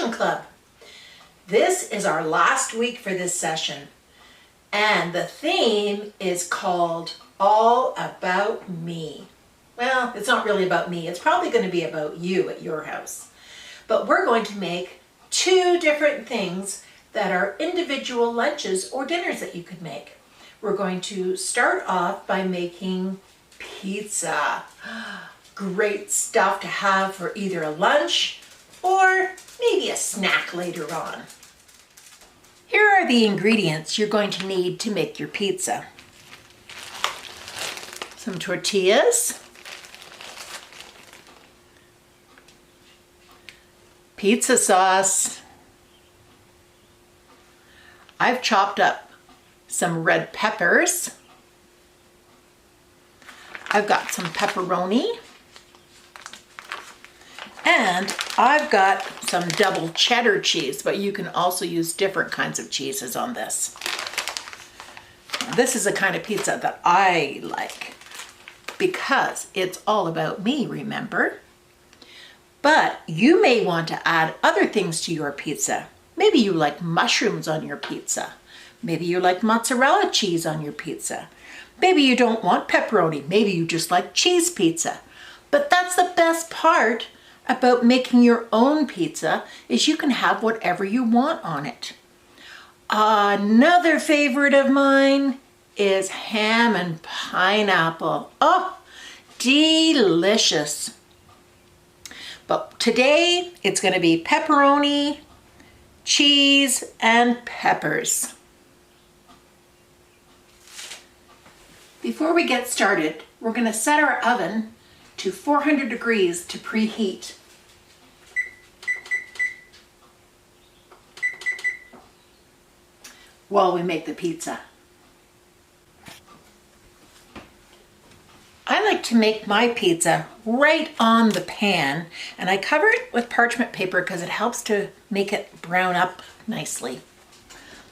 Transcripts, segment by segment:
Nutrition Club. This is our last week for this session, and the theme is called All About Me. Well, it's not really about me. It's probably going to be about you at your house. But we're going to make two different things that are individual lunches or dinners that you could make. We're going to start off by making pizza. Great stuff to have for either a lunch or maybe a snack later on. Here are the ingredients you're going to need to make your pizza. Some tortillas, pizza sauce. I've chopped up some red peppers. I've got some pepperoni. And I've got some double cheddar cheese, but you can also use different kinds of cheeses on this. This is the kind of pizza that I like because it's all about me, remember? But you may want to add other things to your pizza. Maybe you like mushrooms on your pizza. Maybe you like mozzarella cheese on your pizza. Maybe you don't want pepperoni. Maybe you just like cheese pizza. But that's the best part about making your own pizza is you can have whatever you want on it. Another favorite of mine is ham and pineapple. Oh, delicious. But today it's going to be pepperoni, cheese, and peppers. Before we get started, we're going to set our oven to 400 degrees to preheat. While we make the pizza. I like to make my pizza right on the pan, and I cover it with parchment paper because it helps to make it brown up nicely.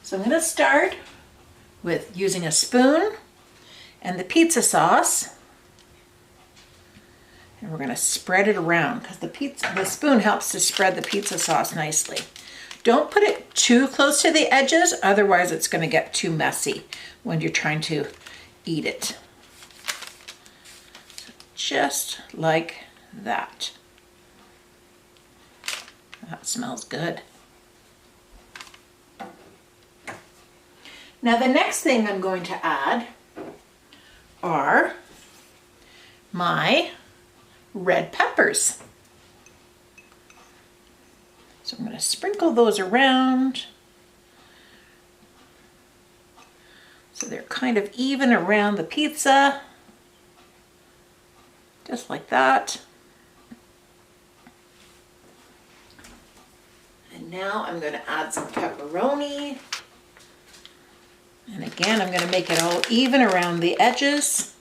So I'm going to start with using a spoon and the pizza sauce. And we're going to spread it around because the spoon helps to spread the pizza sauce nicely. Don't put it too close to the edges, otherwise it's going to get too messy when you're trying to eat it. Just like that. That smells good. Now the next thing I'm going to add are my red peppers. So I'm going to sprinkle those around so they're kind of even around the pizza, just like that. And now I'm going to add some pepperoni. And again, I'm going to make it all even around the edges.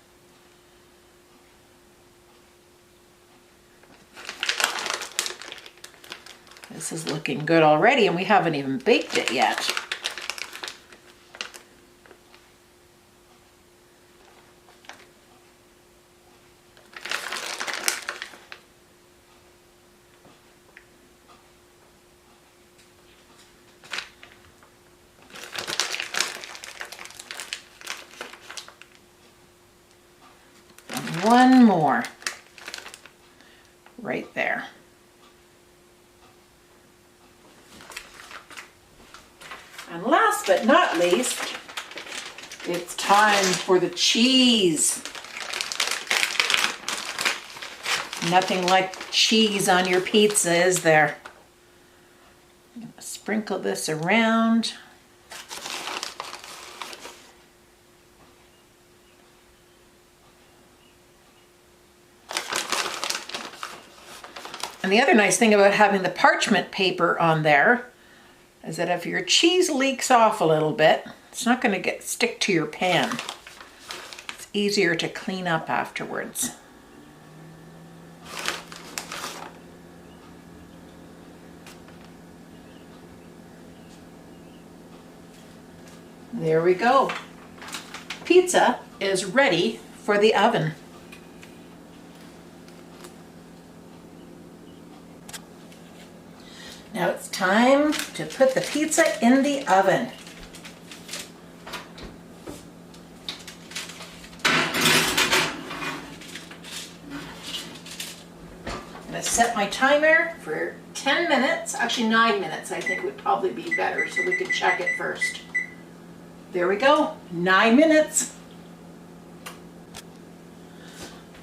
This is looking good already, and we haven't even baked it yet. And one more right there. And last but not least, it's time for the cheese. Nothing like cheese on your pizza, is there? I'm going to sprinkle this around. And the other nice thing about having the parchment paper on there is that if your cheese leaks off a little bit, it's not going to stick to your pan. It's easier to clean up afterwards. There we go. Pizza is ready for the oven. Now it's time to put the pizza in the oven. I'm going to set my timer for 10 minutes, actually 9 minutes I think would probably be better, so we could check it first. There we go, 9 minutes.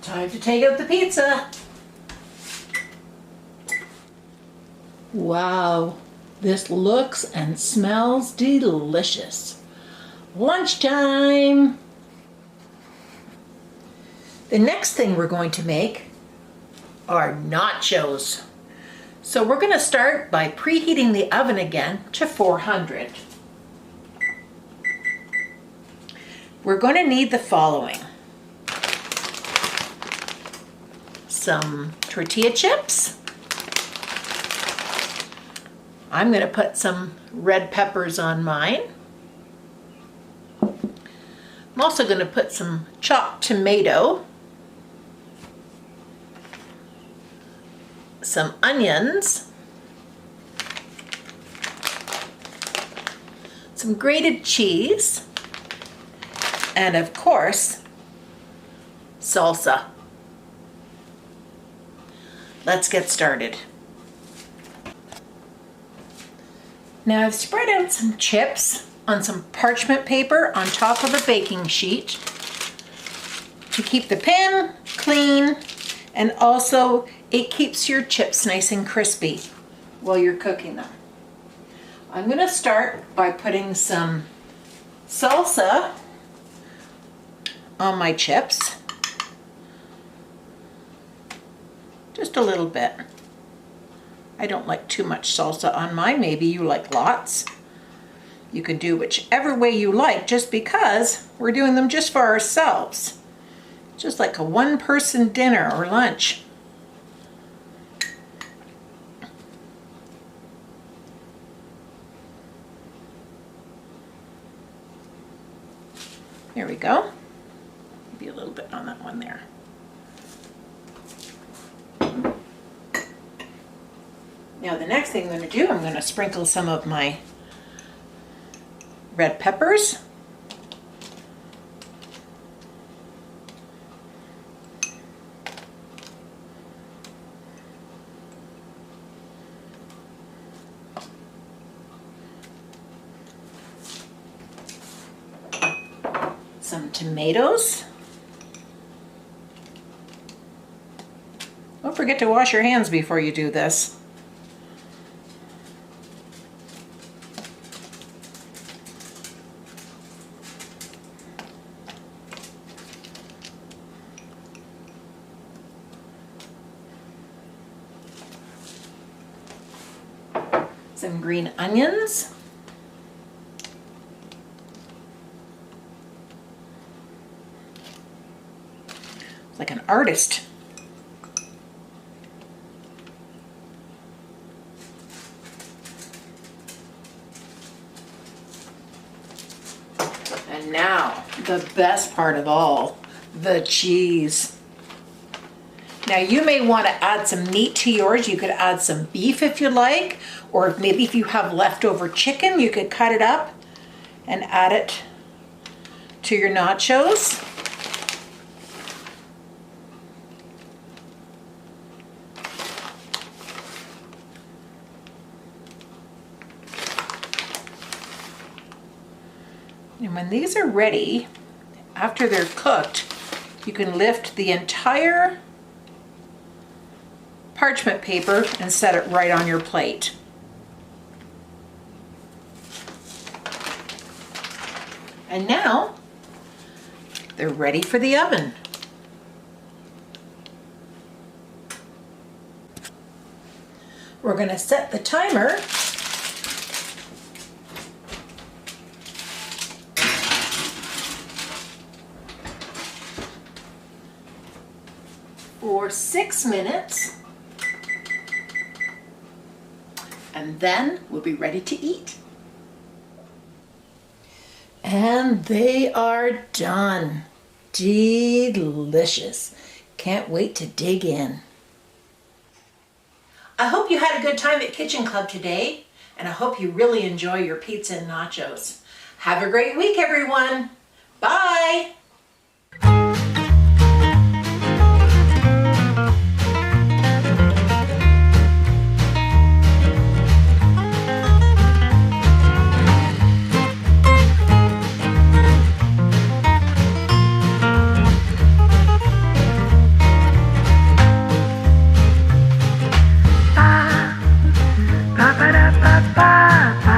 Time to take out the pizza. Wow, this looks and smells delicious. Lunchtime! The next thing we're going to make are nachos. So we're going to start by preheating the oven again to 400. We're going to need the following. Some tortilla chips. I'm going to put some red peppers on mine. I'm also going to put some chopped tomato, some onions, some grated cheese, and of course, salsa. Let's get started. Now I've spread out some chips on some parchment paper on top of a baking sheet to keep the pan clean, and also it keeps your chips nice and crispy while you're cooking them. I'm going to start by putting some salsa on my chips. Just a little bit. I don't like too much salsa on mine. Maybe you like lots. You can do whichever way you like, just because we're doing them just for ourselves. Just like a one-person dinner or lunch. There we go. Maybe a little bit on that one there. Now the next thing I'm going to do, I'm going to sprinkle some of my red peppers. Some tomatoes. Don't forget to wash your hands before you do this. Some green onions. It's like an artist. And now, the best part of all, the cheese. Now you may want to add some meat to yours. You could add some beef if you like, or maybe if you have leftover chicken, you could cut it up and add it to your nachos. And when these are ready, after they're cooked, you can lift the entire parchment paper and set it right on your plate. And now they're ready for the oven. We're going to set the timer for 6 minutes. And then we'll be ready to eat. And they are done. Delicious. Can't wait to dig in. I hope you had a good time at Kitchen Club today, and I hope you really enjoy your pizza and nachos. Have a great week, everyone. Bye. Ba ba da ba ba.